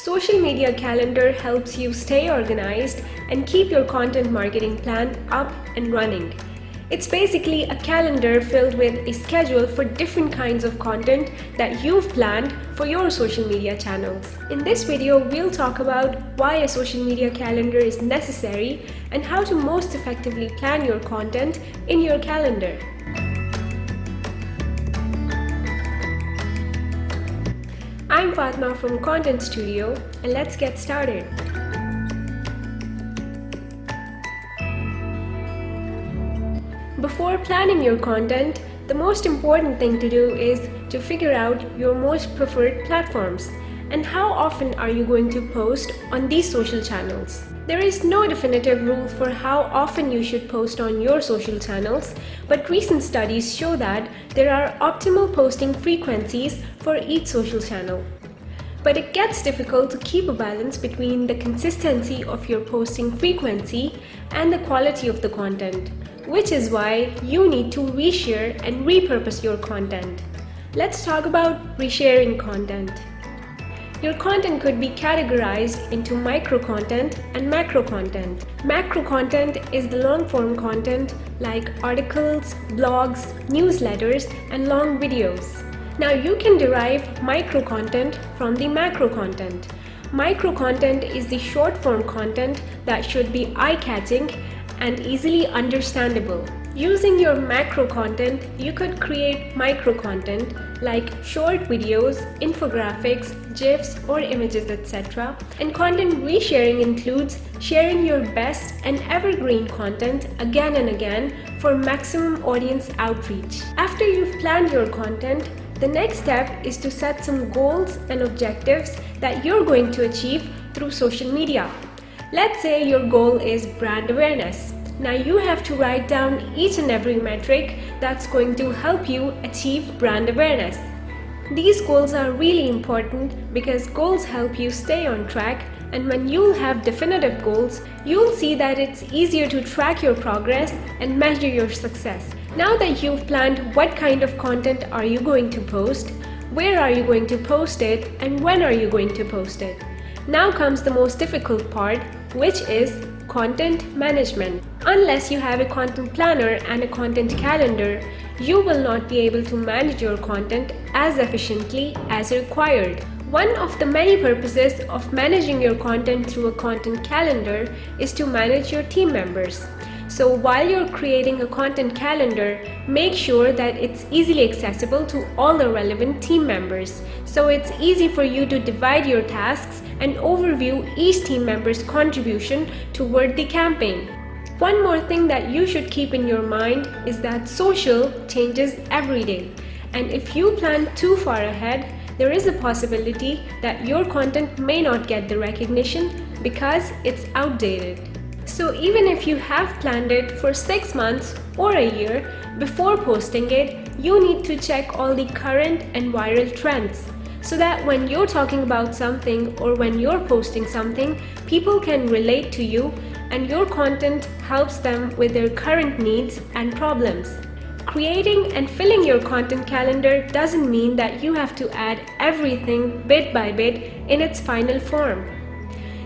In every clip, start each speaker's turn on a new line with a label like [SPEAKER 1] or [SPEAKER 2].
[SPEAKER 1] Social media calendar helps you stay organized and keep your content marketing plan up and running. It's basically a calendar filled with a schedule for different kinds of content that you've planned for your social media channels. In this video, we'll talk about why a social media calendar is necessary and how to most effectively plan your content in your calendar. I'm Fatma from ContentStudio, and let's get started. Before planning your content, the most important thing to do is to figure out your most preferred platforms and how often are you going to post on these social channels. There is no definitive rule for how often you should post on your social channels, but recent studies show that there are optimal posting frequencies for each social channel. But it gets difficult to keep a balance between the consistency of your posting frequency and the quality of the content, which is why you need to reshare and repurpose your content. Let's talk about resharing content. Your content could be categorized into micro content and macro content. Macro content is the long-form content like articles, blogs, newsletters, and long videos. Now you can derive micro content from the macro content. Micro content is the short-form content that should be eye-catching and easily understandable. Using your macro content, you could create micro content like short videos, infographics, GIFs or images, etc. And content resharing includes sharing your best and evergreen content again and again for maximum audience outreach. After you've planned your content, the next step is to set some goals and objectives that you're going to achieve through social media. Let's say your goal is brand awareness. Now you have to write down each and every metric that's going to help you achieve brand awareness. These goals are really important because goals help you stay on track, and when you'll have definitive goals, you'll see that it's easier to track your progress and measure your success. Now that you've planned what kind of content are you going to post, where are you going to post it, and when are you going to post it? Now comes the most difficult part, which is content management. Unless you have a content planner and a content calendar, you will not be able to manage your content as efficiently as required. One of the many purposes of managing your content through a content calendar is to manage your team members. So while you're creating a content calendar, make sure that it's easily accessible to all the relevant team members. So it's easy for you to divide your tasks and overview each team member's contribution toward the campaign. One more thing that you should keep in your mind is that social changes every day. And if you plan too far ahead, there is a possibility that your content may not get the recognition because it's outdated. So even if you have planned it for 6 months or a year, before posting it, you need to check all the current and viral trends so that when you're talking about something or when you're posting something, people can relate to you and your content helps them with their current needs and problems. Creating and filling your content calendar doesn't mean that you have to add everything bit by bit in its final form.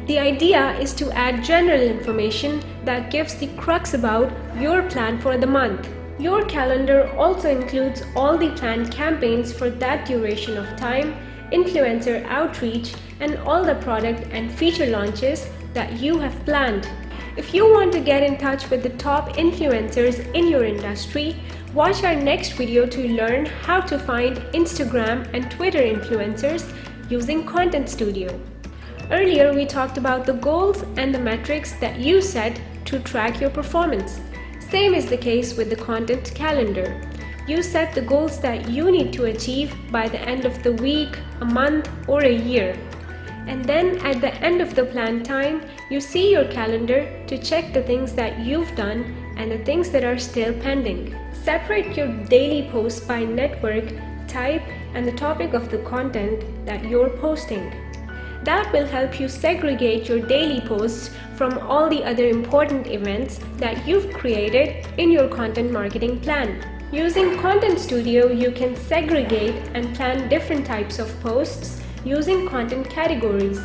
[SPEAKER 1] The idea is to add general information that gives the crux about your plan for the month. Your calendar also includes all the planned campaigns for that duration of time, influencer outreach, and all the product and feature launches that you have planned. If you want to get in touch with the top influencers in your industry, watch our next video to learn how to find Instagram and Twitter influencers using ContentStudio. Earlier, we talked about the goals and the metrics that you set to track your performance. Same is the case with the content calendar. You set the goals that you need to achieve by the end of the week, a month, or a year. And then at the end of the planned time, you see your calendar to check the things that you've done and the things that are still pending. Separate your daily posts by network, type, and the topic of the content that you're posting. That will help you segregate your daily posts from all the other important events that you've created in your content marketing plan. Using ContentStudio, you can segregate and plan different types of posts using content categories.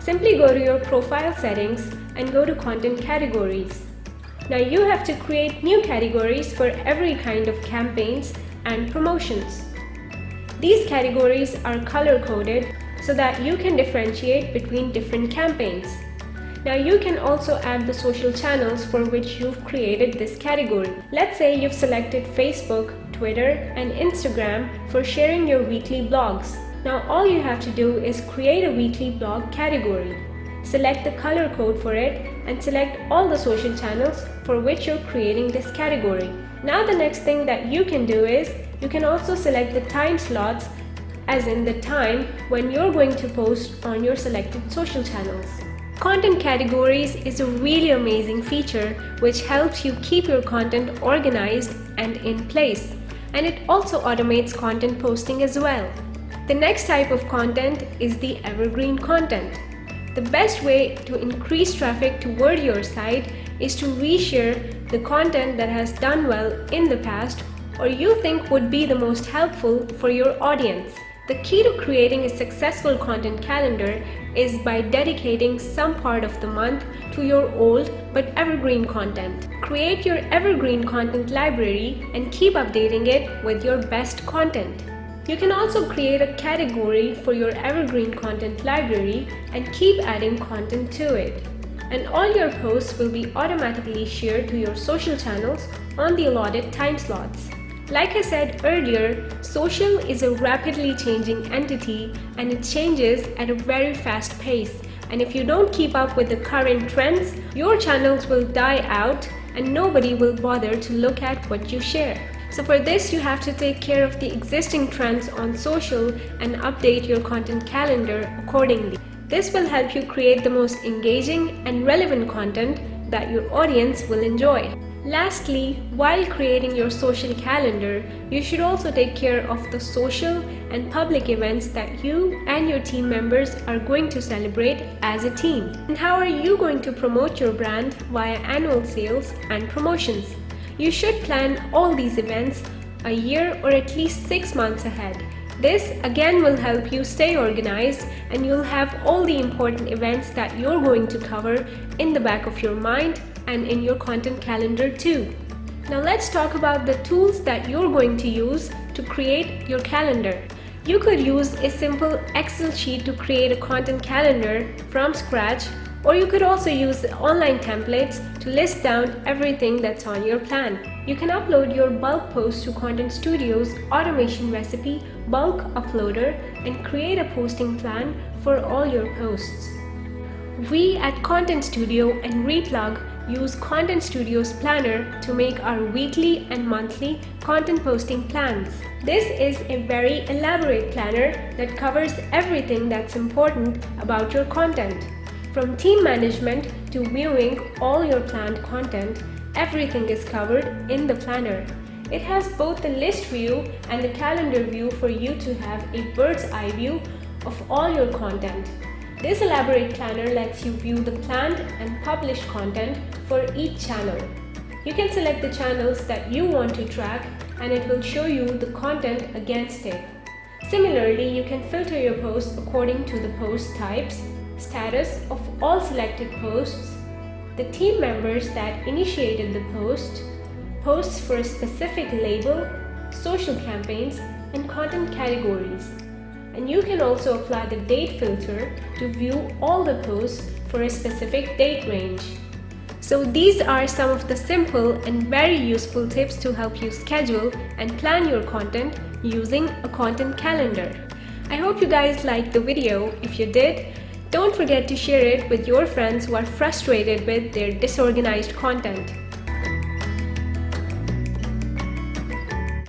[SPEAKER 1] Simply go to your profile settings and go to content categories. Now you have to create new categories for every kind of campaigns and promotions. These categories are color-coded so that you can differentiate between different campaigns. Now you can also add the social channels for which you've created this category. Let's say you've selected Facebook, Twitter, and Instagram for sharing your weekly blogs. Now all you have to do is create a weekly blog category. Select the color code for it and select all the social channels for which you're creating this category. Now the next thing that you can do is you can also select the time slots, as in the time when you're going to post on your selected social channels. Content categories is a really amazing feature which helps you keep your content organized and in place, and it also automates content posting as well. The next type of content is the evergreen content. The best way to increase traffic toward your site is to reshare the content that has done well in the past or you think would be the most helpful for your audience. The key to creating a successful content calendar is by dedicating some part of the month to your old but evergreen content. Create your evergreen content library and keep updating it with your best content. You can also create a category for your evergreen content library and keep adding content to it. And all your posts will be automatically shared to your social channels on the allotted time slots. Like I said earlier, social is a rapidly changing entity and it changes at a very fast pace. And if you don't keep up with the current trends, your channels will die out and nobody will bother to look at what you share. So for this, you have to take care of the existing trends on social and update your content calendar accordingly. This will help you create the most engaging and relevant content that your audience will enjoy. Lastly, while creating your social calendar, you should also take care of the social and public events that you and your team members are going to celebrate as a team. And how are you going to promote your brand via annual sales and promotions? You should plan all these events a year or at least 6 months ahead. This again will help you stay organized and you'll have all the important events that you're going to cover in the back of your mind and in your content calendar too. Now let's talk about the tools that you're going to use to create your calendar. You could use a simple Excel sheet to create a content calendar from scratch, or you could also use the online templates to list down everything that's on your plan. You can upload your bulk posts to ContentStudio's automation recipe bulk uploader and create a posting plan for all your posts. We at ContentStudio and Replug use ContentStudio's planner to make our weekly and monthly content posting plans. This is a very elaborate planner that covers everything that's important about your content. From team management to viewing all your planned content, everything is covered in the planner. It has both the list view and the calendar view for you to have a bird's eye view of all your content. This elaborate planner lets you view the planned and published content for each channel. You can select the channels that you want to track and it will show you the content against it. Similarly, you can filter your posts according to the post types, status of all selected posts, the team members that initiated the post, posts for a specific label, social campaigns, and content categories. And you can also apply the date filter to view all the posts for a specific date range. So these are some of the simple and very useful tips to help you schedule and plan your content using a content calendar. I hope you guys liked the video. If you did, don't forget to share it with your friends who are frustrated with their disorganized content.